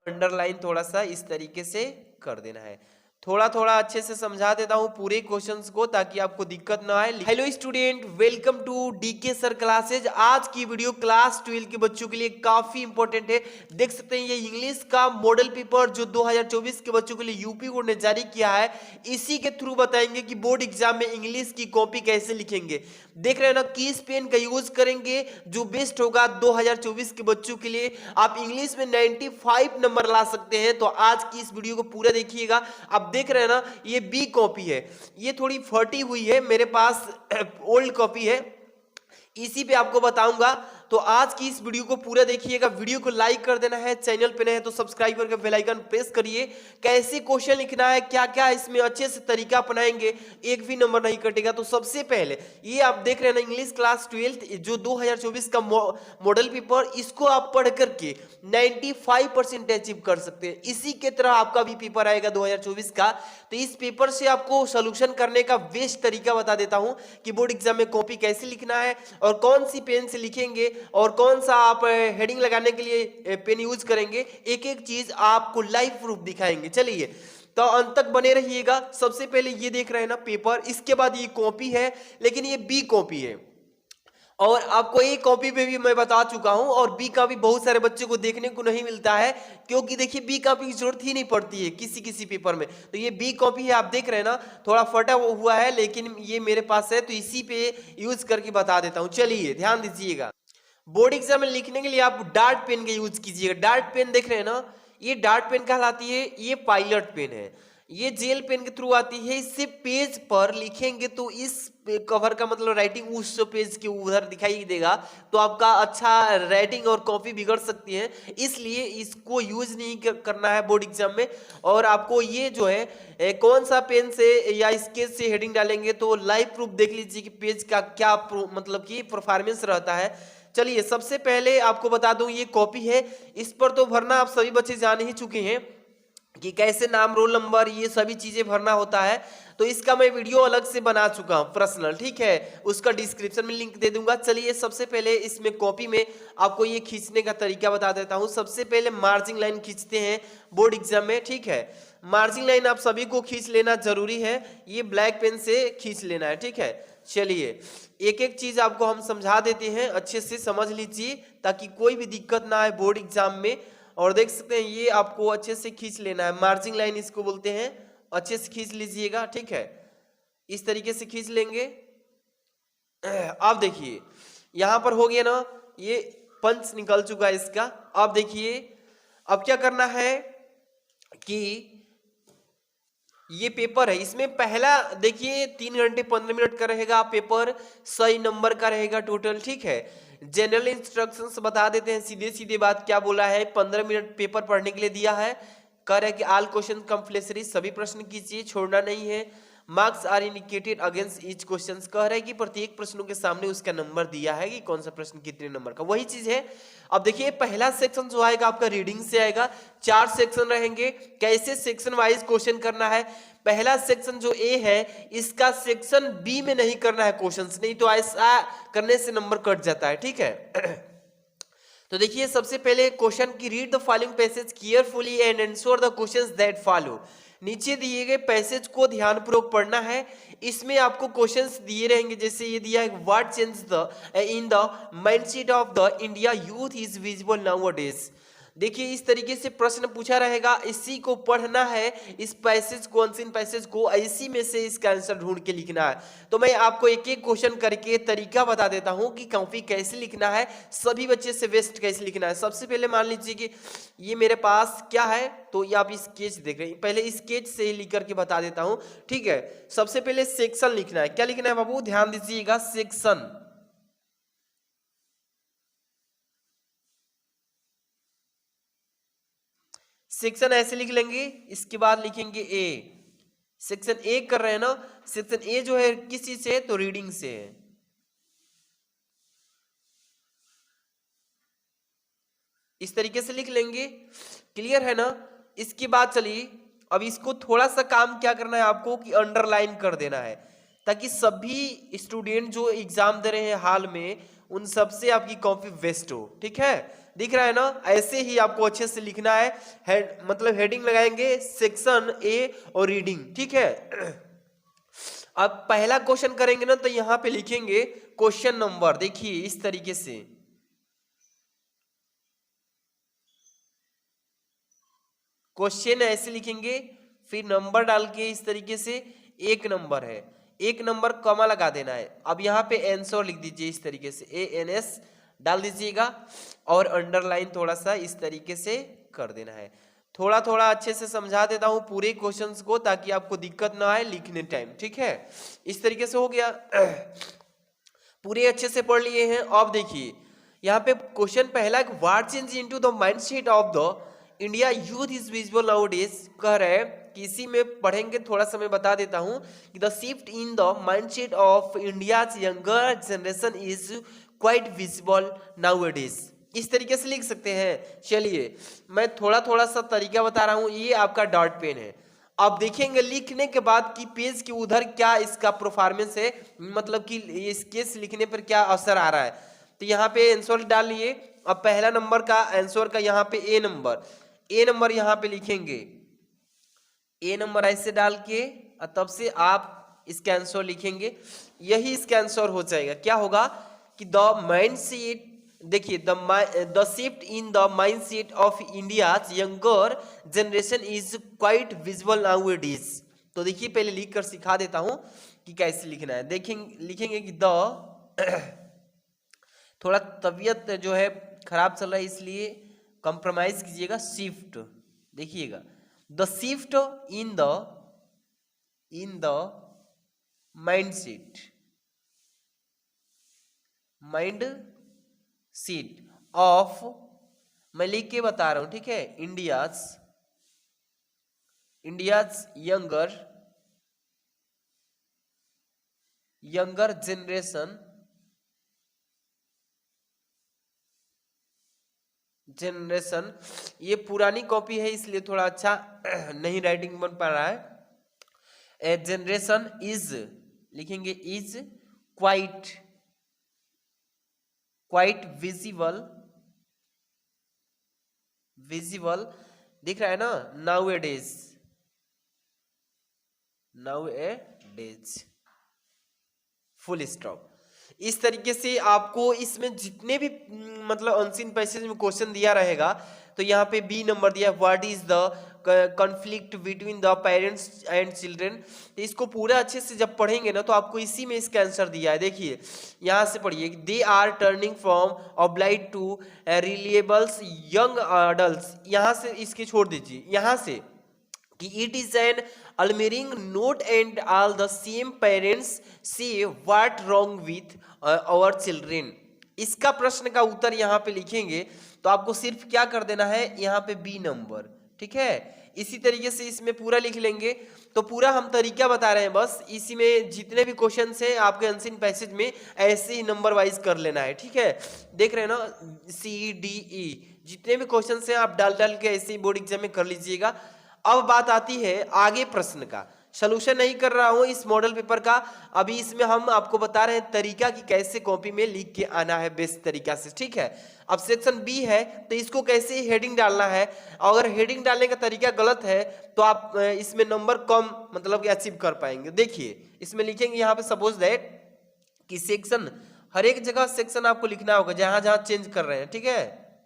Underline थोड़ा सा इस तरीके से कर देना है। थोड़ा थोड़ा अच्छे से समझा देता हूँ पूरे क्वेश्चंस को ताकि आपको दिक्कत ना आए। Hello student, welcome to DK sir classes. आज की वीडियो क्लास 12 के बच्चों के लिए काफी इंपॉर्टेंट है। देख सकते हैं ये इंग्लिश का मॉडल पेपर जो 2024 के बच्चों के लिए यूपी बोर्ड ने जारी किया है, इसी के थ्रू बताएंगे कि बोर्ड एग्जाम में इंग्लिश की कॉपी कैसे लिखेंगे। देख रहे हैं ना, किस पेन का यूज करेंगे जो बेस्ट होगा 2024 के बच्चों के लिए। आप इंग्लिश में 95 नंबर ला सकते हैं, तो आज की इस वीडियो को पूरा देखिएगा। आप देख रहे हैं ना, ये बी कॉपी है, ये थोड़ी फटी हुई है, मेरे पास ओल्ड कॉपी है, इसी पे आपको बताऊंगा। तो आज की इस वीडियो को पूरा देखिएगा। वीडियो को लाइक कर देना है, चैनल पे नए हैं तो सब्सक्राइब करके बेल आइकन प्रेस करिए। कैसे क्वेश्चन लिखना है, क्या क्या इसमें अच्छे से तरीका अपनाएंगे, एक भी नंबर नहीं कटेगा। तो सबसे पहले ये आप देख रहे हैं ना, इंग्लिश क्लास 12 जो 2024 का मॉडल पेपर, इसको आप पढ़ करके 95% अचीव कर सकते हैं। इसी के तरह आपका भी पेपर आएगा 2024 का। तो इस पेपर से आपको सोल्यूशन करने का बेस्ट तरीका बता देता हूं कि बोर्ड एग्जाम में कॉपी कैसे लिखना है और कौन सी पेन से लिखेंगे और कौन सा आप हेडिंग लगाने के लिए पेन यूज करेंगे। एक एक चीज आपको लाइव प्रूफ दिखाएंगे। चलिए तो अंत तक बने रहिएगा। सबसे पहले ये देख रहे हैं ना पेपर, इसके बाद ये कॉपी है, लेकिन ये बी कॉपी है और आपको ए कॉपी पे भी मैं बता चुका हूं। और बी का भी बहुत सारे बच्चों को देखने को नहीं मिलता है, क्योंकि देखिए बी कॉपी की जरूरत ही नहीं पड़ती है किसी किसी पेपर में। तो ये बी कॉपी है, आप देख रहे हैं ना, थोड़ा फटा हुआ है, लेकिन ये मेरे पास है तो इसी पे यूज करके बता देता हूं। चलिए ध्यान दीजिएगा। बोर्ड एग्जाम में लिखने के लिए आप डार्ट पेन का यूज कीजिएगा। डार्ट पेन देख रहे हैं ना, ये डार्ट पेन कहलाती है, ये पायलट पेन है, ये जेल पेन के थ्रू आती है। इससे पेज पर लिखेंगे तो इस कवर का मतलब राइटिंग उस पेज के उधर दिखाई देगा, तो आपका अच्छा राइटिंग और कॉपी बिगड़ सकती है, इसलिए इसको यूज नहीं करना है बोर्ड एग्जाम में। और आपको ये जो है कौन सा पेन से या स्केच से हेडिंग डालेंगे, तो लाइव प्रूफ देख लीजिए कि पेज का क्या मतलब कि परफॉर्मेंस रहता है। चलिए सबसे पहले आपको बता दूं, ये कॉपी है, इस पर तो भरना आप सभी बच्चे जान ही चुके हैं कि कैसे नाम, रोल नंबर, ये सभी चीजें भरना होता है। तो इसका मैं वीडियो अलग से बना चुका हूं पर्सनल, ठीक है, उसका डिस्क्रिप्शन में लिंक दे दूंगा। चलिए सबसे पहले इसमें कॉपी में आपको ये खींचने का तरीका बता देता हूं। सबसे पहले मार्जिन लाइन खींचते हैं बोर्ड एग्जाम में, ठीक है। मार्जिन लाइन आप सभी को खींच लेना जरूरी है, ये ब्लैक पेन से खींच लेना है, ठीक है। चलिए एक एक चीज आपको हम समझा देते हैं, अच्छे से समझ लीजिए ताकि कोई भी दिक्कत ना आए बोर्ड एग्जाम में। और देख सकते हैं ये आपको अच्छे से खींच लेना है, मार्जिन लाइन इसको बोलते हैं, अच्छे से खींच लीजिएगा, ठीक है। इस तरीके से खींच लेंगे। आप देखिए यहां पर हो गया ना, ये पंच निकल चुका है इसका। आप देखिए अब क्या करना है कि ये पेपर है, इसमें पहला देखिए 3 घंटे 15 मिनट का रहेगा पेपर, 100 नंबर का रहेगा टोटल, ठीक है। जनरल इंस्ट्रक्शंस बता देते हैं, सीधे सीधे बात क्या बोला है। 15 मिनट पेपर पढ़ने के लिए दिया है, कह रहा है कि ऑल क्वेश्चन कंपल्सरी, सभी प्रश्न कीजिए, छोड़ना नहीं है। Marks are indicated against each question, कह रहा है कि प्रत्येक प्रश्नों के सामने उसका नंबर दिया है कि कौन सा प्रश्न कितने नंबर का, वही चीज है। अब देखिए पहला सेक्शन जो आएगा आपका रीडिंग से आएगा, 4 सेक्शन रहेंगे। कैसे सेक्शन वाइज क्वेश्चन करना है, पहला सेक्शन जो ए है इसका सेक्शन बी में नहीं करना है क्वेश्चंस, नहीं तो ऐसा करने से नंबर कट जाता है, ठीक है। तो देखिए सबसे पहले क्वेश्चन की read the following passage carefully and answer the questions that follow. नीचे दिए गए पैसेज को ध्यानपूर्वक पढ़ना है। इसमें आपको क्वेश्चंस दिए रहेंगे, जैसे ये दिया है, what change the in the mindset of the India youth is visible nowadays. देखिए इस तरीके से प्रश्न पूछा रहेगा, इसी को पढ़ना है, इस पैसेज को, अनसीन पैसेज को, इसी में से इसका आंसर ढूंढ के लिखना है। तो मैं आपको एक एक क्वेश्चन करके तरीका बता देता हूं कि कॉपी कैसे लिखना है, सभी बच्चे से बेस्ट कैसे लिखना है। सबसे पहले मान लीजिए कि ये मेरे पास क्या है, तो ये आप स्केच देख रहे हैं, पहले स्केच से ही लिख करके बता देता हूं, ठीक है। सबसे पहले सेक्शन लिखना है, क्या लिखना है बाबू, ध्यान दीजिएगा, सेक्शन। सेक्शन ऐसे लिख लेंगे, इसके बाद लिखेंगे ए। सेक्शन ए कर रहे हैं ना, सेक्शन ए जो है किस चीज से है, तो रीडिंग से है। इस तरीके से लिख लेंगे, क्लियर है ना। इसके बाद चलिए अब इसको थोड़ा सा काम क्या करना है आपको कि अंडरलाइन कर देना है, ताकि सभी स्टूडेंट जो एग्जाम दे रहे हैं हाल में, उन सबसे आपकी कॉपी वेस्ट हो, ठीक है। दिख रहा है ना, ऐसे ही आपको अच्छे से लिखना है। मतलब हेडिंग लगाएंगे सेक्शन ए और रीडिंग, ठीक है। अब पहला क्वेश्चन करेंगे ना, तो यहां पे लिखेंगे क्वेश्चन नंबर, देखिए इस तरीके से क्वेश्चन ऐसे लिखेंगे, फिर नंबर डाल के इस तरीके से, एक नंबर है, एक नंबर कॉमा लगा देना है। अब यहाँ पे आंसर लिख दीजिए इस तरीके से, ANS डाल दीजिएगा और अंडरलाइन थोड़ा सा इस तरीके से कर देना है। थोड़ा थोड़ा अच्छे से समझा देता हूँ पूरे क्वेश्चंस को, ताकि आपको दिक्कत ना आए लिखने टाइम, ठीक है। इस तरीके से हो गया। पूरे अच्छे से पढ़ लिए हैं। अब देखिए यहाँ पे क्वेश्चन पहला, what change into the mindset of the India youth is visible nowadays, कह रहे हैं कि इसी में पढ़ेंगे। थोड़ा सा मैं बता देता हूं कि the shift in the mindset of India's younger generation is quite visible nowadays, इस तरीके से लिख सकते हैं। चलिए मैं थोड़ा थोड़ा सा तरीका बता रहा हूं, ये आपका डॉट पेन है। अब देखेंगे लिखने के बाद कि पेज के उधर क्या इसका परफॉर्मेंस है, मतलब कि इस केस लिखने पर क्या असर आ रहा है। तो यहाँ पे आंसर डाल लिए। अब पहला नंबर का आंसर का यहाँ पे ए नंबर यहाँ पे लिखेंगे, ए नंबर ऐसे डाल के तब से आप इसका आंसर लिखेंगे, यही इसका आंसर हो जाएगा। क्या होगा कि द माइंड सेट, देखिए the shift in the mind set of India's younger generation is quite visible nowadays. तो देखिए पहले लिख कर सिखा देता हूं कि कैसे लिखना है। देखेंगे लिखेंगे कि द थोड़ा तबीयत जो है खराब चल रहा है, इसलिए कंप्रोमाइज कीजिएगा। शिफ्ट देखिएगा, the shift in the mind seat of, मैं लिख के बता रहा हूं, ठीक है, इंडियाज यंगर जनरेशन, ये पुरानी कॉपी है इसलिए थोड़ा अच्छा नहीं राइटिंग बन पा रहा है। जनरेशन इज लिखेंगे, इज क्वाइट विजिबल दिख रहा है ना, नाउअडेज फुल स्टॉप। इस तरीके से आपको इसमें जितने भी मतलब अनसीन पैसेज में क्वेश्चन दिया रहेगा, तो यहाँ पे बी नंबर दिया, what is the conflict between the parents and children. तो इसको पूरा अच्छे से जब पढ़ेंगे ना, तो आपको इसी में इसका आंसर दिया है। देखिए यहाँ से पढ़िए, they are turning from oblight to rebels young adult, यहाँ से इसके छोड़ दीजिए, यहाँ से कि it is an alarming note and all the same parents say what wrong with our children. इसका प्रश्न का उत्तर यहाँ पे लिखेंगे, तो आपको सिर्फ क्या कर देना है, यहाँ पे बी नंबर, ठीक है। इसी तरीके से इसमें पूरा लिख लेंगे। तो पूरा हम तरीका बता रहे हैं, बस इसी में जितने भी क्वेश्चन हैं आपके अनसीन पैसेज में ऐसे ही नंबर वाइज कर लेना है, ठीक है। देख रहे हैं ना, CDE जितने भी क्वेश्चन हैं आप डाल डाल के ऐसे ही बोर्ड एग्जाम में कर लीजिएगा। अब बात आती है आगे प्रश्न का। सॉल्यूशन नहीं कर रहा हूं इस मॉडल पेपर का, अभी इसमें हम आपको बता रहे हैं तरीका कि कैसे कॉपी में लिख के आना है बेस्ट तरीका से, ठीक है। अब सेक्शन बी है, तो इसको कैसे हेडिंग डालना है। अगर हेडिंग डालने का तरीका गलत है तो आप इसमें नंबर कम मतलब कि अचीव कर पाएंगे। देखिए इसमें लिखेंगे यहाँ पे सपोज दैट कि सेक्शन, हर एक जगह सेक्शन आपको लिखना होगा जहां जहां चेंज कर रहे हैं, ठीक है।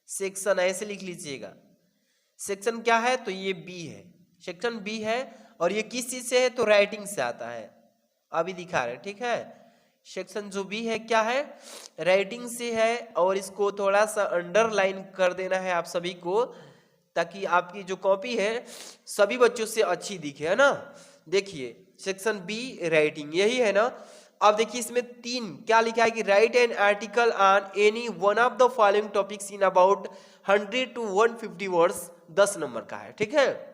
सेक्शन ऐसे लिख लीजिएगा। सेक्शन क्या है, तो ये बी है, सेक्शन बी है। और ये किस चीज से है, तो राइटिंग से आता है, अभी दिखा रहे, ठीक है। सेक्शन जो बी है क्या है, राइटिंग से है। और इसको थोड़ा सा अंडरलाइन कर देना है आप सभी को, ताकि आपकी जो कॉपी है सभी बच्चों से अच्छी दिखे, है ना। देखिए सेक्शन बी राइटिंग यही है ना। अब देखिए इसमें तीन क्या लिखा है कि right an article on any one of the following topics in about 100 to 150 words, 10 number का है, ठीक है।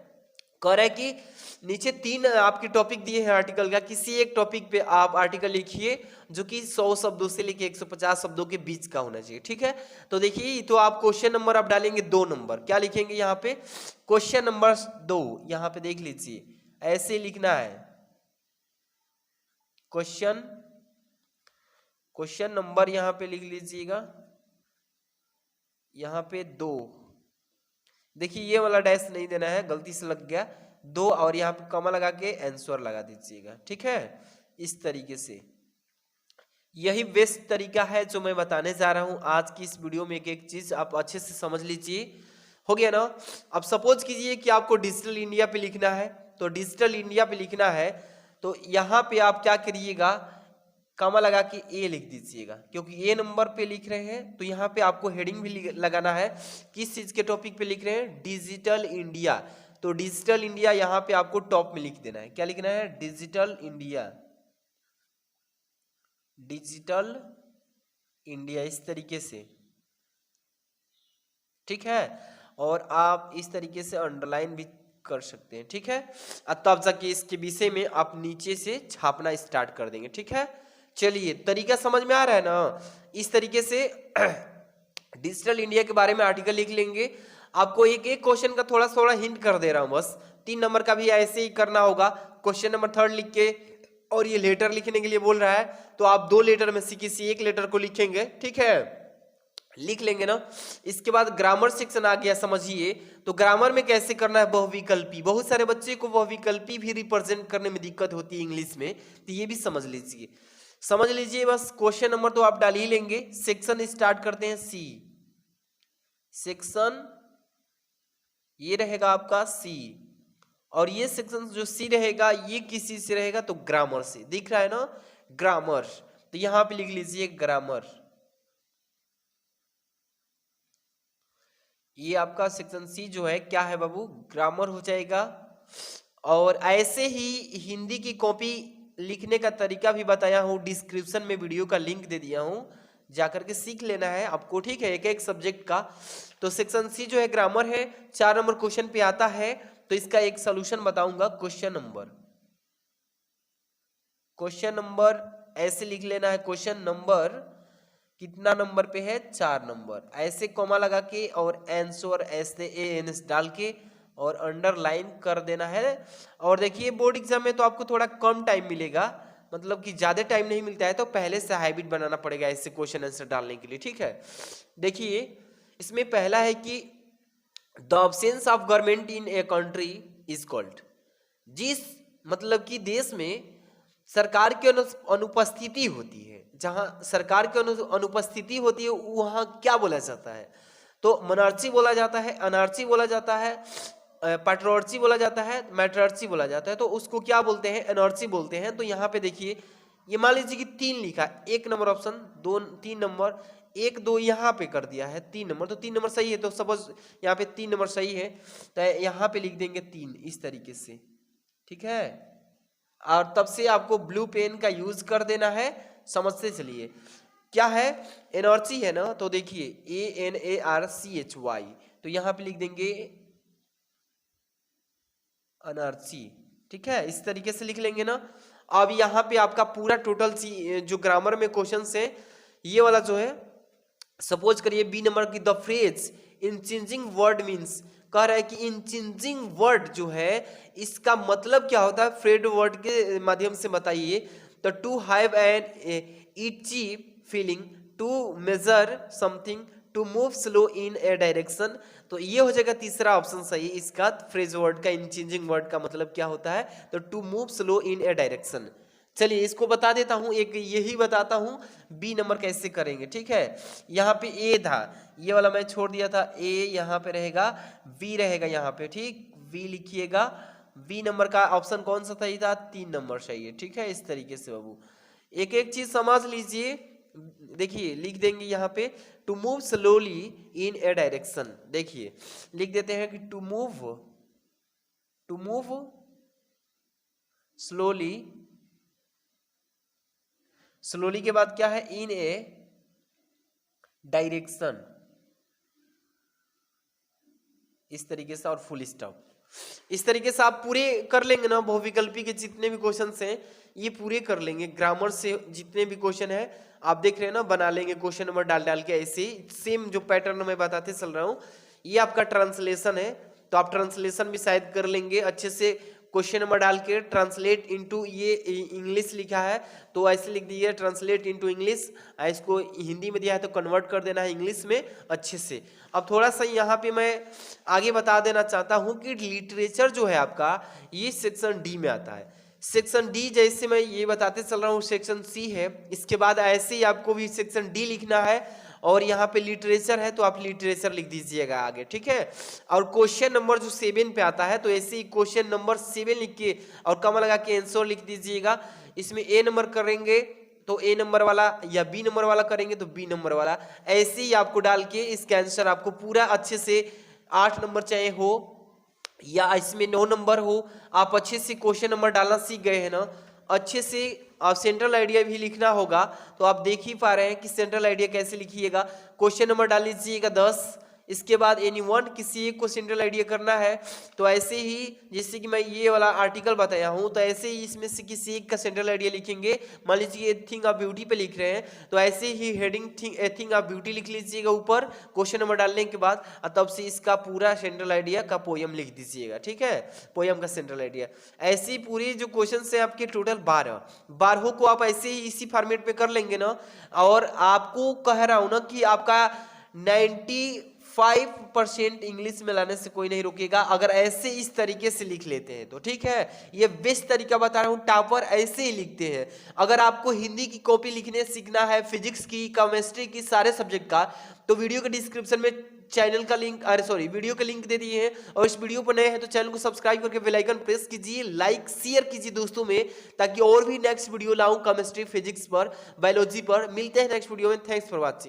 कह रहा है कि नीचे तीन आपके टॉपिक दिए हैं आर्टिकल का, किसी एक टॉपिक पे आप आर्टिकल लिखिए जो कि 100 शब्दों से लेके 150 शब्दों के बीच का होना चाहिए, ठीक है। तो देखिए तो आप क्वेश्चन नंबर आप डालेंगे 2 नंबर, क्या लिखेंगे यहाँ पे, क्वेश्चन नंबर 2, यहाँ पे देख लीजिए ऐसे लिखना है। क्वेश्चन नंबर यहाँ पे लिख लीजिएगा यहाँ पे 2, देखिए ये वाला डैश नहीं देना है, गलती से लग गया 2, और यहाँ पे कॉमा लगा के आंसर लगा दीजिएगा। ठीक है, इस तरीके से यही बेस्ट तरीका है जो मैं बताने जा रहा हूँ आज की इस वीडियो में। एक एक चीज आप अच्छे से समझ लीजिए। हो गया ना। अब सपोज कीजिए कि आपको डिजिटल इंडिया पे लिखना है, तो डिजिटल इंडिया पे लिखना है तो यहाँ पे आप क्या करिएगा, कॉमा लगा के ए लिख दीजिएगा, क्योंकि ए नंबर पे लिख रहे हैं तो यहाँ पे आपको हेडिंग भी लगाना है। किस चीज के टॉपिक पे लिख रहे हैं, डिजिटल इंडिया, तो डिजिटल इंडिया यहाँ पे आपको टॉप में लिख देना है। क्या लिखना है, डिजिटल इंडिया, डिजिटल इंडिया, इस तरीके से। ठीक है, और आप इस तरीके से अंडरलाइन भी कर सकते हैं। ठीक है, तब जाके इसके विषय में आप नीचे से छापना स्टार्ट कर देंगे। ठीक है, चलिए तरीका समझ में आ रहा है ना। इस तरीके से डिजिटल इंडिया के बारे में आर्टिकल लिख लेंगे। आपको एक एक क्वेश्चन का थोड़ा थोड़ा हिंट कर दे रहा हूं, बस 3 नंबर का भी ऐसे ही करना होगा। क्वेश्चन नंबर 3 लिख के, और ये लेटर लिखने के लिए बोल रहा है तो आप 2 लेटर में से किसी एक लेटर को लिखेंगे। ठीक है, लिख लेंगे ना। इसके बाद ग्रामर सेक्शन आ गया, समझिए। तो ग्रामर में कैसे करना है, बहुविकल्पी। बहुत सारे बच्चे को बहुविकल्पी भी रिप्रेजेंट करने में दिक्कत होती है इंग्लिश में, तो ये भी समझ लीजिए बस। क्वेश्चन नंबर तो आप डाल ही लेंगे। सेक्शन स्टार्ट करते हैं सी, सेक्शन ये रहेगा आपका सी, और ये सेक्शन जो सी रहेगा ये किसी से रहेगा, तो ग्रामर से। दिख रहा है ना, ग्रामर, तो यहां पे लिख लीजिए ग्रामर। ये आपका सेक्शन सी जो है क्या है बाबू, ग्रामर हो जाएगा। और ऐसे ही हिंदी की कॉपी लिखने का तरीका भी बताया हूं, डिस्क्रिप्शन में वीडियो का लिंक दे दिया हूं, जाकर के सीख लेना है आपको। ठीक है, एक एक सब्जेक्ट का। तो सेक्शन सी जो है ग्रामर है, 4 नंबर क्वेश्चन पे आता है। तो इसका एक सॉल्यूशन बताऊंगा। क्वेश्चन नंबर ऐसे लिख लेना है। क्वेश्चन नंबर कितना नंबर पे है, 4 नंबर, ऐसे कॉमा लगा के और आंसर ऐसे एन डाल के और अंडरलाइन कर देना है। और देखिए बोर्ड एग्जाम में तो आपको थोड़ा कम टाइम मिलेगा, मतलब कि ज्यादा टाइम नहीं मिलता है, तो पहले से हैबिट बनाना पड़ेगा ऐसे क्वेश्चन आंसर डालने के लिए। ठीक है, देखिए इसमें पहला है कि the absence of government in a country is called, जिस मतलब कि देश में सरकार की अनुपस्थिति होती है, जहां सरकार की अनुपस्थिति होती है वहां क्या बोला जाता है, तो मोनार्ची बोला जाता है, अनार्ची बोला जाता है, पैट्रियोर्ची बोला जाता है, मैट्रियार्ची बोला जाता है। तो उसको क्या बोलते हैं, एनर्ची बोलते हैं। तो यहाँ पे देखिए, ये मान लीजिए कि 3 लिखा, 1 नंबर ऑप्शन, 2 3 नंबर, 1 2 यहाँ पे कर दिया है 3 नंबर, तो 3 नंबर सही है। तो सपोज यहाँ पे 3 नंबर सही है, तो यहाँ पे लिख देंगे 3 इस तरीके से। ठीक है, और तब से आपको ब्लू पेन का यूज कर देना है। समझते चलिए क्या है, एनर्जी है ना, तो देखिए ANARCHY, तो यहां पे लिख देंगे एनर्जी। ठीक है, इस तरीके से लिख लेंगे ना। अब यहाँ पे आपका पूरा टोटल जो ग्रामर में क्वेश्चन है, ये वाला जो है, सपोज करिए बी नंबर की the phrase in changing word means, कह रहा है कि इन चेंजिंग वर्ड जो है इसका मतलब क्या होता है, फ्रेड वर्ड के माध्यम से बताइए। तो to have an itchy feeling, to measure something, to move slow in a direction. तो ये हो जाएगा तीसरा ऑप्शन सही इसका। फ्रेज वर्ड का इन चेंजिंग वर्ड का मतलब क्या होता है, तो to move slow in a direction. चलिए इसको बता देता हूं, एक यही बताता हूं बी नंबर कैसे करेंगे। ठीक है, यहाँ पे ए था, ये वाला मैं छोड़ दिया था, ए यहाँ पे रहेगा, बी रहेगा यहाँ पे। ठीक, बी लिखिएगा। बी नंबर का ऑप्शन कौन सा सही था, 3 नंबर सही है। ठीक है, इस तरीके से बाबू एक एक चीज समझ लीजिए। देखिए लिख देंगे यहाँ पे to move slowly in a direction. देखिए लिख देते हैं कि टू मूव स्लोली के बाद क्या है, इन ए डायरेक्शन, इस तरीके से, और फुल स्टॉप। इस तरीके से आप पूरे कर लेंगे ना, बहुविकल्पी के जितने भी क्वेश्चन हैं ये पूरे कर लेंगे। ग्रामर से जितने भी क्वेश्चन है आप देख रहे हैं ना, बना लेंगे क्वेश्चन नंबर डाल के ऐसे सेम जो पैटर्न मैं बताते चल रहा हूँ। ये आपका ट्रांसलेशन है, तो आप ट्रांसलेशन भी शायद कर लेंगे अच्छे से। क्वेश्चन नंबर डाल के ट्रांसलेट इनटू, ये इंग्लिश लिखा है तो ऐसे लिख दीजिए ट्रांसलेट इनटू इंग्लिश, इसको हिंदी में दिया है तो कन्वर्ट कर देना है इंग्लिश में अच्छे से। अब थोड़ा सा यहाँ पे मैं आगे बता देना चाहता हूँ कि लिटरेचर जो है आपका ये सेक्शन डी में आता है। सेक्शन डी जैसे मैं ये बताते चल रहा हूँ सेक्शन सी है, इसके बाद ऐसे ही आपको भी सेक्शन डी लिखना है और यहाँ पे लिटरेचर है तो आप लिटरेचर लिख दीजिएगा आगे, ठीक है। और क्वेश्चन नंबर जो 7 पे आता है तो ऐसे ही क्वेश्चन नंबर 7 लिख के और कमा लगा के आंसर लिख दीजिएगा। इसमें ए नंबर करेंगे तो ए नंबर वाला या बी नंबर वाला करेंगे तो बी नंबर वाला, ऐसे ही आपको डाल के इसका आंसर आपको पूरा अच्छे से 8 नंबर चाहे हो या इसमें 9 नंबर हो, आप अच्छे से क्वेश्चन नंबर डालना सीख गए हैं ना। अच्छे से आप सेंट्रल आइडिया भी लिखना होगा तो आप देख ही पा रहे हैं कि सेंट्रल आइडिया कैसे लिखिएगा। क्वेश्चन नंबर डाल लीजिएगा 10, इसके बाद एनीवन किसी एक को सेंट्रल आइडिया करना है तो ऐसे ही जैसे कि मैं ये वाला आर्टिकल बताया हूँ तो ऐसे ही इसमें से किसी एक का सेंट्रल आइडिया लिखेंगे। मान लीजिए ए थिंग ऑफ ब्यूटी पे लिख रहे हैं तो ऐसे ही heading a thing of beauty लिख लीजिएगा ऊपर क्वेश्चन नंबर डालने के बाद, और तब से इसका पूरा सेंट्रल आइडिया का पोयम लिख दीजिएगा, ठीक है, पोयम का सेंट्रल आइडिया। ऐसी पूरी जो क्वेश्चन है आपके टोटल 12 को आप ऐसे ही इसी फॉर्मेट पे कर लेंगे ना। और आपको कह रहा हूं ना कि आपका 95% इंग्लिश में लाने से कोई नहीं रोकेगा अगर ऐसे इस तरीके से लिख लेते हैं तो, ठीक है। ये बेस्ट तरीका बता रहा हूँ, टॉपर ऐसे ही लिखते हैं। अगर आपको हिंदी की कॉपी लिखने सीखना है, फिजिक्स की, केमिस्ट्री की, सारे सब्जेक्ट का, तो वीडियो के डिस्क्रिप्शन में चैनल का लिंक, वीडियो का लिंक दे दिए हैं। और इस वीडियो पर नए हैं तो चैनल को सब्सक्राइब करके बेल आइकन प्रेस कीजिए, लाइक शेयर कीजिए दोस्तों में, ताकि और भी नेक्स्ट वीडियो लाऊं केमिस्ट्री, फिजिक्स पर, बायोलॉजी पर। मिलते हैं नेक्स्ट वीडियो में। Thanks for watching.